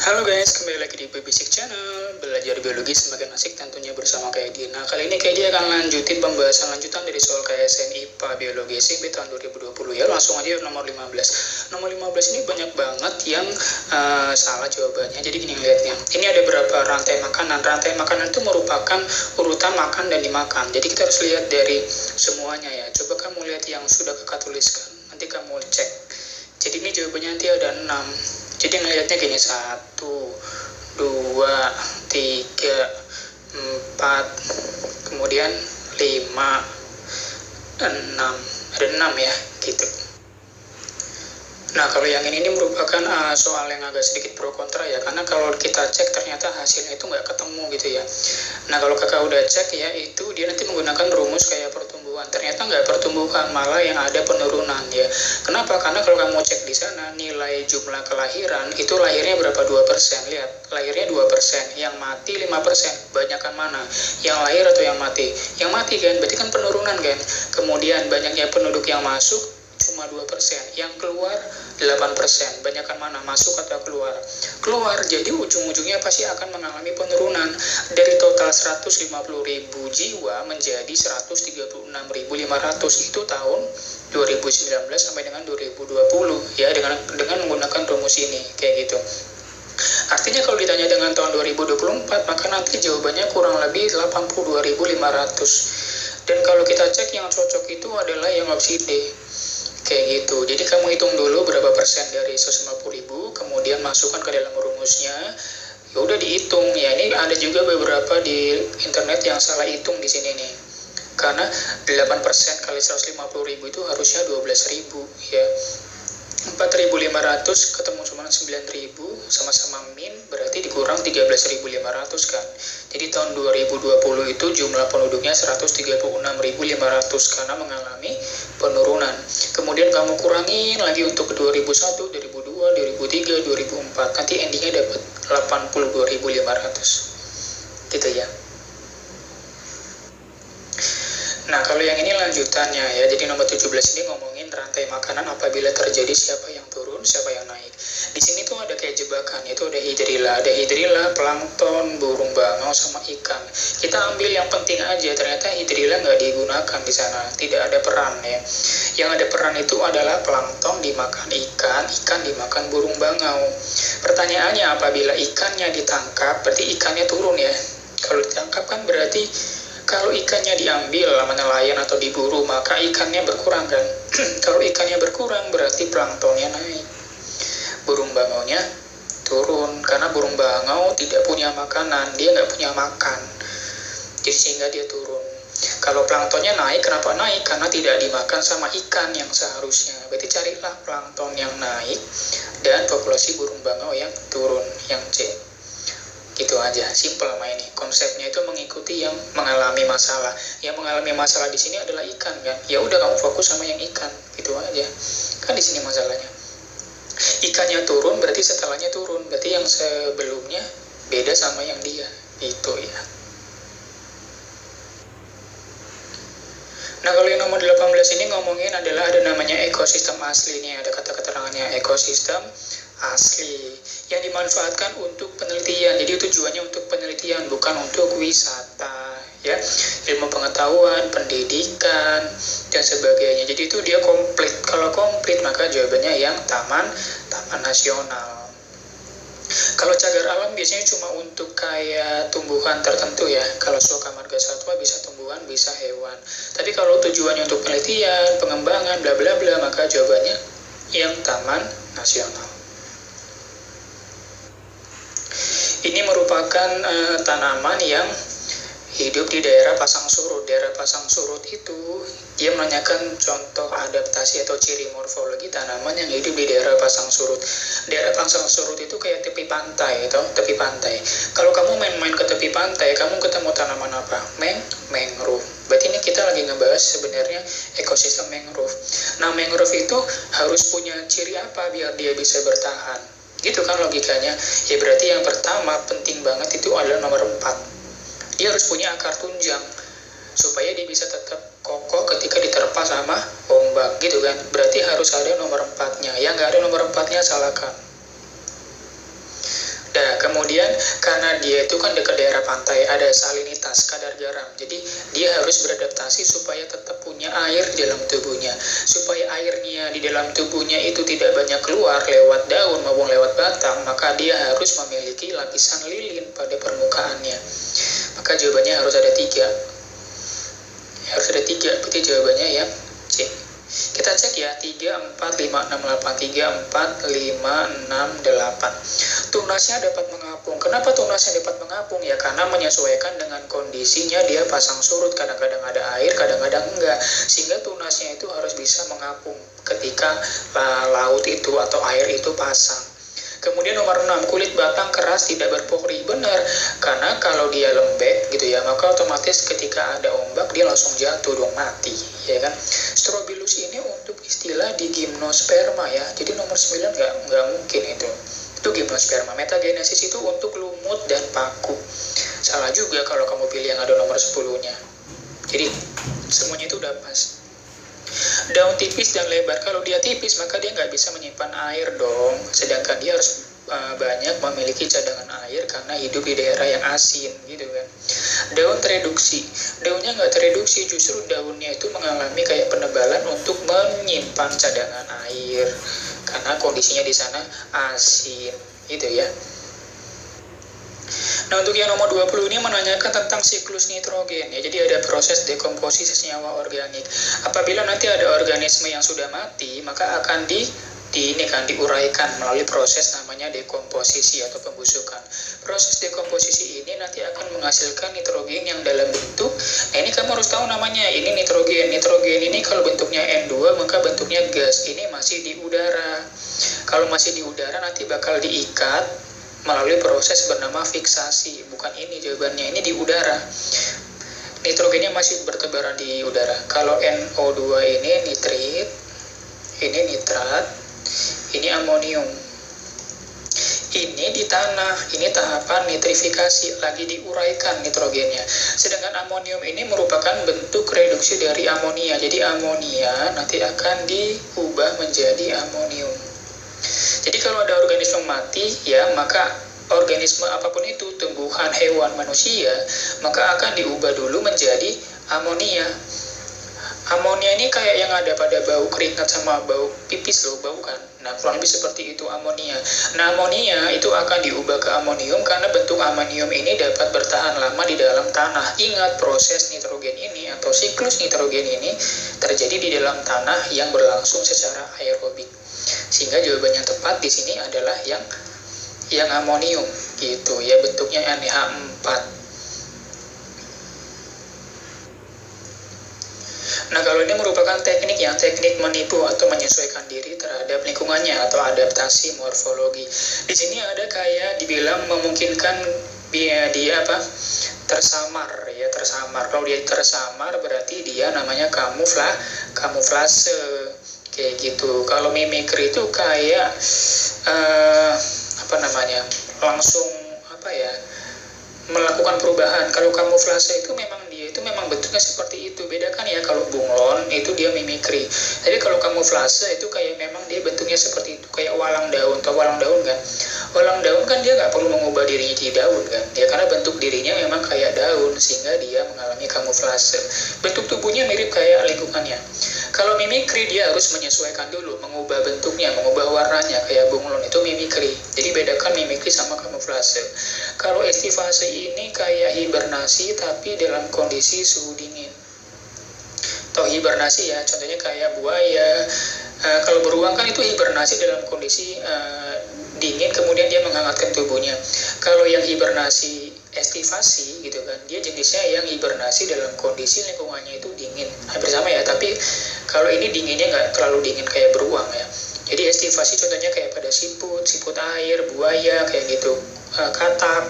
Halo guys, kembali lagi di Basic Channel. Belajar biologi semakin asik tentunya bersama Kak Edi. Nah, kali ini Kak Edi akan lanjutin pembahasan lanjutan dari soal KSN IPA Biologi SMP tahun 2020 ya. Langsung aja nomor 15. Nomor 15 ini banyak banget yang salah jawabannya. Jadi gini lihatnya. Ini ada berapa rantai makanan. Rantai makanan itu merupakan urutan makan dan dimakan. Jadi kita harus lihat dari semuanya ya. Coba kamu lihat yang sudah Kakak tuliskan. Nanti kamu cek. Jadi ini jawabannya nanti ada 6. Jadi ngelihatnya gini, 1, 2, 3, 4, kemudian 5, 6. Ada 6 ya, gitu. Nah, kalau yang ini merupakan soal yang agak sedikit pro kontra ya, karena kalau kita cek ternyata hasilnya itu nggak ketemu gitu ya. Nah, kalau kakak udah cek ya, itu dia nanti menggunakan rumus kayak pertumbuhan. Ternyata nggak pertumbuhan, malah yang ada penurunan ya. Kenapa? Karena kalau kamu cek di sana, nilai jumlah kelahiran, itu lahirnya berapa? 2%. Lihat, lahirnya 2%. Yang mati 5%. Banyakan mana? Yang lahir atau yang mati? Yang mati kan, berarti kan penurunan kan. Kemudian banyaknya penduduk yang masuk, cuma 2%, yang keluar 8%. Banyakkan mana, masuk atau keluar? Keluar, jadi ujung-ujungnya pasti akan mengalami penurunan dari total 150.000 jiwa menjadi 136.500. Itu tahun 2019 sampai dengan 2020 ya, dengan menggunakan rumus ini kayak gitu. Artinya kalau ditanya dengan tahun 2024, maka nanti jawabannya kurang lebih 82.500. Dan kalau kita cek yang cocok itu adalah yang opsi D. Kayak gitu. Jadi kamu hitung dulu berapa persen dari 150.000, kemudian masukkan ke dalam rumusnya. Ya udah dihitung. Ya ini ada juga beberapa di internet yang salah hitung di sini nih. Karena 8% kali 150.000 itu harusnya 12.000 ya. 4.500 ketemu cuma 9.000, sama-sama min, berarti dikurang 13.500 kan. Jadi tahun 2020 itu jumlah penduduknya 136.500 karena mengalami penurunan. Kemudian kamu kurangin lagi untuk 2001, 2002, 2003, 2004, nanti endingnya dapat 82.500 gitu ya. Nah, kalau yang ini lanjutannya ya. Jadi nomor 17 ini ngomongin rantai makanan apabila terjadi siapa yang turun, siapa yang naik. Di sini tuh ada kayak jebakan, itu ada hidrilla. Ada hidrilla, plankton, burung bangau, sama ikan. Kita ambil yang penting aja, ternyata hidrilla nggak digunakan di sana. Tidak ada peran ya. Yang ada peran itu adalah plankton dimakan ikan, ikan dimakan burung bangau. Pertanyaannya, apabila ikannya ditangkap, berarti ikannya turun ya. Kalau ditangkap kan berarti kalau ikannya diambil sama nelayan atau diburu, maka ikannya berkurang kan. Kalau ikannya berkurang, berarti planktonnya naik. Burung bangaunya turun, karena burung bangau tidak punya makanan, dia nggak punya makan. Jadi sehingga dia turun. Kalau planktonnya naik, kenapa naik? Karena tidak dimakan sama ikan yang seharusnya. Berarti carilah plankton yang naik dan populasi burung bangau yang turun, yang C. Gitu aja, simple main ini. Konsepnya itu mengikuti yang mengalami masalah. Yang mengalami masalah di sini adalah ikan kan. Ya udah, kamu fokus sama yang ikan, gitu aja. Kan di sini masalahnya. Ikannya turun berarti setelahnya turun. Berarti yang sebelumnya beda sama yang dia. Gitu ya. Nah, kalau yang nomor 18 ini ngomongin adalah ada namanya ekosistem asli nih. Ada kata keterangannya, ekosistem asli yang dimanfaatkan untuk penelitian. Jadi tujuannya untuk penelitian, bukan untuk wisata ya, ilmu pengetahuan, pendidikan dan sebagainya. Jadi itu dia komplit. Kalau komplit maka jawabannya yang taman nasional. Kalau cagar alam biasanya cuma untuk kayak tumbuhan tertentu ya. Kalau suaka marga satwa bisa tumbuhan, bisa hewan. Tapi kalau tujuannya untuk penelitian, pengembangan, bla bla bla, maka jawabannya yang taman nasional. Ini merupakan tanaman yang hidup di daerah pasang surut. Daerah pasang surut itu dia menanyakan contoh adaptasi atau ciri morfologi tanaman yang hidup di daerah pasang surut. Daerah pasang surut itu kayak tepi pantai, tepi pantai. Kalau kamu main-main ke tepi pantai, kamu ketemu tanaman apa? Mangrove. Berarti ini kita lagi ngebahas sebenarnya ekosistem mangrove. Nah, mangrove itu harus punya ciri apa biar dia bisa bertahan? Gitu kan logikanya. Ya berarti yang pertama penting banget itu adalah nomor 4. Dia harus punya akar tunjang supaya dia bisa tetap kokoh ketika diterpa sama ombak gitu kan. Berarti harus ada nomor 4-nya. Yang nggak ada nomor 4-nya salahkan. Dan kemudian karena dia itu kan dekat daerah pantai, ada salinitas, kadar garam. Jadi dia harus beradaptasi supaya tetap punya air di dalam tubuhnya. Supaya airnya di dalam tubuhnya itu tidak banyak keluar lewat daun maupun lewat batang, maka dia harus memiliki lapisan lilin pada permukaannya. Maka jawabannya harus ada 3. Harus ada 3, berarti jawabannya yang C. Kita cek ya, 3, 4, 5, 6, 8. 3, 4, 5, 6, 8. Tunasnya dapat mengapung. Kenapa tunasnya dapat mengapung? Ya karena menyesuaikan dengan kondisinya, dia pasang surut, kadang-kadang ada air, kadang-kadang enggak. Sehingga tunasnya itu harus bisa mengapung ketika laut itu atau air itu pasang. Kemudian nomor 6, kulit batang keras tidak berpori. Benar, karena kalau dia lembek gitu ya, maka otomatis ketika ada ombak dia langsung jatuh dong, mati, ya kan. Strobilus ini untuk istilah di gimnosperma ya. Jadi nomor 9 nggak mungkin itu. Itu gimnosperma. Metagenesis itu untuk lumut dan paku. Salah juga kalau kamu pilih yang ada nomor 10-nya. Jadi semuanya itu udah pas. Daun tipis dan lebar, kalau dia tipis maka dia nggak bisa menyimpan air dong, sedangkan dia harus banyak memiliki cadangan air karena hidup di daerah yang asin gitu kan. Daun tereduksi, daunnya nggak tereduksi, justru daunnya itu mengalami kayak penebalan untuk menyimpan cadangan air karena kondisinya di sana asin gitu ya. Nah, untuk yang nomor 20 ini menanyakan tentang siklus nitrogen ya. Jadi ada proses dekomposisi senyawa organik. Apabila nanti ada organisme yang sudah mati, maka akan diuraikan melalui proses namanya dekomposisi atau pembusukan. Proses dekomposisi ini nanti akan menghasilkan nitrogen yang dalam bentuk, nah ini kamu harus tahu namanya, ini nitrogen. Nitrogen ini kalau bentuknya N2 maka bentuknya gas, ini masih di udara. Kalau masih di udara nanti bakal diikat melalui proses bernama fiksasi. Bukan ini jawabannya, ini di udara. Nitrogennya masih bertebaran di udara. Kalau NO2 ini nitrit, ini nitrat, ini amonium. Ini di tanah, ini tahapan nitrifikasi, lagi diuraikan nitrogennya. Sedangkan amonium ini merupakan bentuk reduksi dari amonia. Jadi amonia nanti akan diubah menjadi amonium. Jadi kalau ada organisme mati, ya maka organisme apapun itu, tumbuhan, hewan, manusia, maka akan diubah dulu menjadi amonia. Amonia ini kayak yang ada pada bau keringat sama bau pipis loh, bau kan. Nah, kurang lebih seperti itu amonia. Nah, amonia itu akan diubah ke amonium karena bentuk amonium ini dapat bertahan lama di dalam tanah. Ingat, proses nitrogen ini atau siklus nitrogen ini terjadi di dalam tanah yang berlangsung secara aerobik. Sehingga jawaban yang tepat di sini adalah yang amonium gitu ya, bentuknya NH4. Nah, kalau ini merupakan teknik menipu atau menyesuaikan diri terhadap lingkungannya atau adaptasi morfologi. Di sini ada kayak dibilang memungkinkan dia tersamar ya, tersamar. Kalau dia tersamar berarti dia namanya kamuflase kayak gitu. Kalau mimikri itu kayak langsung melakukan perubahan. Kalau kamuflase itu memang bentuknya seperti itu. Bedakan ya, kalau bunglon itu dia mimikri. Jadi kalau kamuflase itu kayak memang dia bentuknya seperti itu, kayak walang daun. Tahu walang daun kan? Walang daun kan dia nggak perlu mengubah dirinya jadi daun kan? Ya karena bentuk dirinya memang kayak daun sehingga dia mengalami kamuflase. Bentuk tubuhnya mirip kayak lingkungannya. Kalau mimikri dia harus menyesuaikan dulu, mengubah bentuknya, mengubah warnanya kayak bunglon, itu mimikri. Jadi bedakan mimikri sama kamuflase. Kalau estivasi ini kayak hibernasi tapi dalam kondisi suhu dingin. Atau hibernasi ya, contohnya kayak buaya. Kalau beruang kan itu hibernasi dalam kondisi dingin, kemudian dia menghangatkan tubuhnya. Kalau yang hibernasi estivasi gitu kan, dia jenisnya yang hibernasi dalam kondisi lingkungannya itu dingin, hampir sama ya, tapi kalau ini dinginnya nggak terlalu dingin kayak beruang ya. Jadi estivasi contohnya kayak pada siput air, buaya kayak gitu, katak,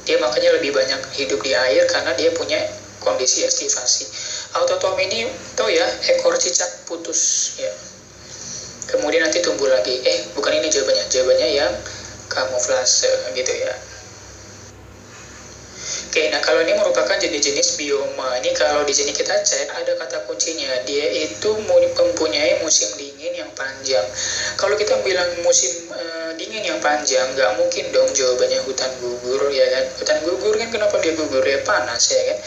dia makanya lebih banyak hidup di air karena dia punya kondisi estivasi. Autotom ini tau ya, ekor cicak putus ya, kemudian nanti tumbuh lagi. Bukan ini jawabannya yang kamuflase gitu ya. Oke, nah kalau ini merupakan jenis-jenis bioma. Ini kalau di sini kita cek ada kata kuncinya. Dia itu mempunyai musim dingin yang panjang. Kalau kita bilang musim dingin yang panjang, nggak mungkin dong jawabannya hutan gugur, ya kan? Hutan gugur kan kenapa dia gugur? Ya panas, ya kan?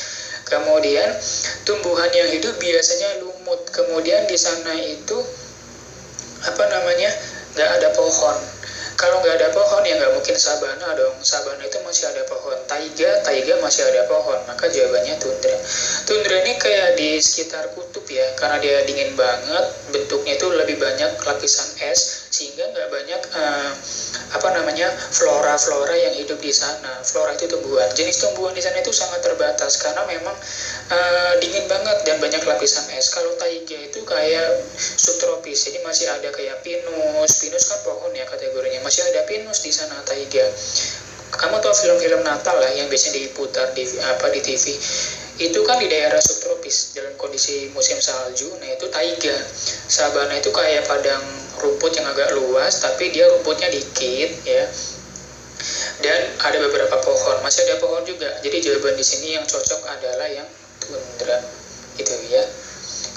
Kemudian tumbuhan yang hidup biasanya lumut. Kemudian di sana itu nggak ada pohon. Kalau nggak ada pohon ya nggak mungkin sabana dong. Sabana itu masih ada pohon. Taiga masih ada pohon. Maka jawabannya tundra. Tundra ini kayak di sekitar kutub ya, karena dia dingin banget. Bentuknya itu lebih banyak lapisan es, sehingga nggak banyak flora yang hidup di sana. Flora itu tumbuhan. Jenis tumbuhan di sana itu sangat terbatas karena memang dingin banget dan banyak lapisan es. Kalau taiga itu kayak subtropis, jadi masih ada kayak pinus kan pohon ya kategorinya, masih ada pinus di sana taiga. Kamu tahu film-film Natal lah yang biasanya diputar di TV, itu kan di daerah subtropis dalam kondisi musim salju. Nah itu taiga. Sabana itu kayak padang rumput yang agak luas, tapi dia rumputnya dikit ya, dan ada beberapa pohon, masih ada pohon juga. Jadi jawaban di sini yang cocok adalah yang tundra, itu ya.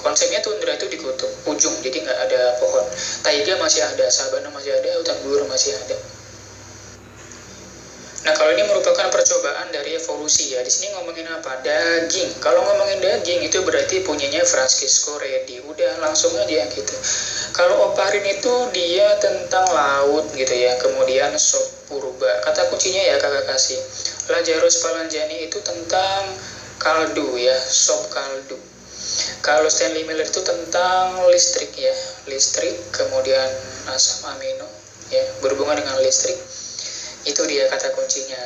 Konsepnya tundra itu di kutub ujung, jadi nggak ada pohon. Taiga masih ada, sabana masih ada, hutan gugur masih ada. Nah, kalau ini merupakan percobaan dari evolusi ya. Di sini ngomongin apa? Daging. Kalau ngomongin daging itu berarti punyanya Francisco Redi. Udah langsung aja gitu. Kalau oparin itu dia tentang laut gitu ya. Kemudian sop purba. Kata kuncinya ya kakak kasih. Lazarus Palanjani itu tentang kaldu ya, sop kaldu. Kalau Stanley Miller itu tentang listrik ya, listrik, kemudian asam amino ya, berhubungan dengan listrik. Itu dia kata kuncinya.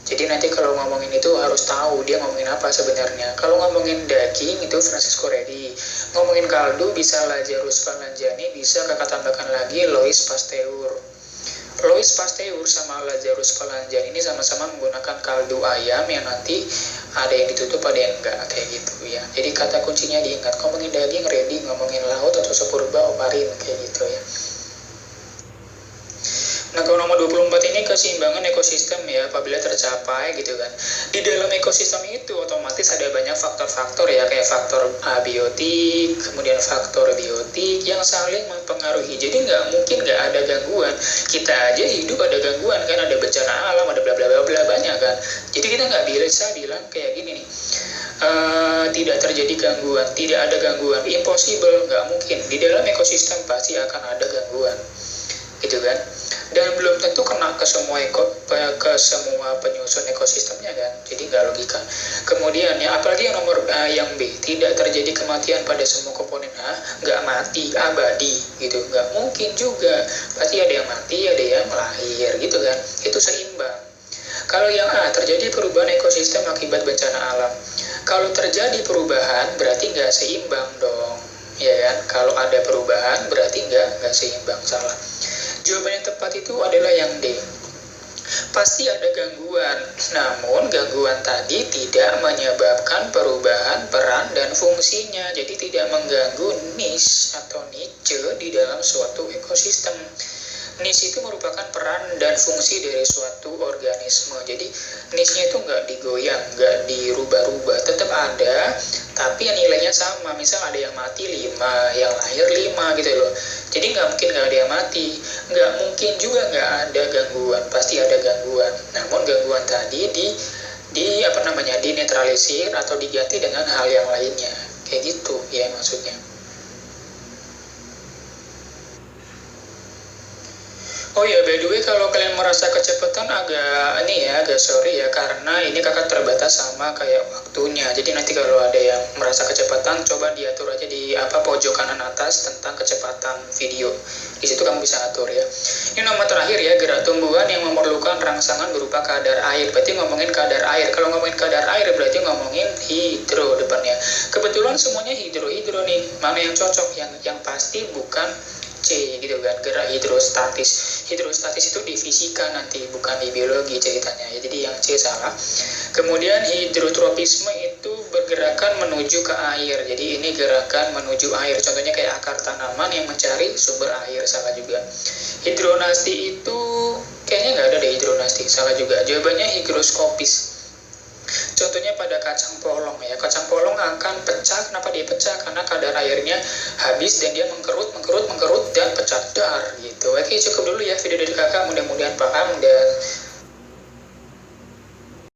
Jadi nanti kalau ngomongin itu harus tahu dia ngomongin apa sebenarnya. Kalau ngomongin daging itu Francisco Redi, ngomongin kaldu bisa Lazarus Palanjani, bisa kakak tambahkan lagi Louis Pasteur. Louis Pasteur sama Lazarus Palanjani ini sama-sama menggunakan kaldu ayam yang nanti ada yang ditutup, ada yang enggak, kayak gitu ya. Jadi kata kuncinya diingat, ngomongin daging Redi, ngomongin laut atau sop purba oparin, kayak gitu ya. Nah, kalau nomor 24 ini keseimbangan ekosistem ya, apabila tercapai gitu kan. Di dalam ekosistem itu otomatis ada banyak faktor-faktor ya, kayak faktor abiotik, kemudian faktor biotik yang saling mempengaruhi. Jadi nggak mungkin nggak ada gangguan. Kita aja hidup ada gangguan kan, ada bencana alam, ada bla bla bla bla banyak kan. Jadi kita nggak bisa bilang kayak gini nih. Tidak terjadi gangguan, tidak ada gangguan, impossible, nggak mungkin. Di dalam ekosistem pasti akan ada gangguan, gitu kan. Dan belum tentu kena ke semua penyusun ekosistemnya kan, jadi nggak logika. Kemudian ya, apalagi yang nomor yang B, tidak terjadi kematian pada semua komponen A, nggak mati abadi gitu, nggak mungkin juga. Pasti ada yang mati, ada yang lahir gitu kan, itu seimbang. Kalau yang A, terjadi perubahan ekosistem akibat bencana alam. Kalau terjadi perubahan berarti nggak seimbang dong, ya kan. Kalau ada perubahan berarti nggak seimbang, salah. Jawaban yang tepat itu adalah yang D. Pasti ada gangguan, namun gangguan tadi tidak menyebabkan perubahan peran dan fungsinya. Jadi tidak mengganggu niche atau niche di dalam suatu ekosistem. Niche itu merupakan peran dan fungsi dari suatu organisme. Jadi niche-nya itu nggak digoyang, nggak dirubah-rubah, tetap ada, tapi nilainya sama. Misal ada yang mati 5, yang lahir 5 gitu loh. Jadi nggak mungkin nggak ada yang mati, nggak mungkin juga nggak ada gangguan, pasti ada gangguan. Namun gangguan tadi dinetralisir atau diganti dengan hal yang lainnya, kayak gitu ya maksudnya. Oh ya, by the way, kalau kalian merasa kecepatan agak sorry ya, karena ini kakak terbatas sama kayak waktunya. Jadi nanti kalau ada yang merasa kecepatan, coba diatur aja di pojok kanan atas tentang kecepatan video. Di situ kamu bisa atur ya. Ini nomor terakhir ya, gerak tumbuhan yang memerlukan rangsangan berupa kadar air. Berarti ngomongin kadar air. Kalau ngomongin kadar air berarti ngomongin hidro depannya. Kebetulan semuanya hidro nih. Mana yang cocok? Yang pasti bukan C gitu kan, gerak hidrostatis. Hidrostatis itu di fisika nanti, bukan di biologi ceritanya ya. Jadi yang C salah. Kemudian hidrotropisme itu bergerakan menuju ke air. Jadi ini gerakan menuju air. Contohnya kayak akar tanaman yang mencari sumber air, salah juga. Hidronasti itu kayaknya nggak ada deh hidronasti, salah juga. Jawabannya higroskopis. Contohnya pada kacang polong ya, kacang polong akan pecah. Kenapa dia pecah? Karena kadar airnya habis dan dia mengkerut dan pecah dar gitu. Oke, cukup dulu ya video dari kakak, mudah-mudahan paham dan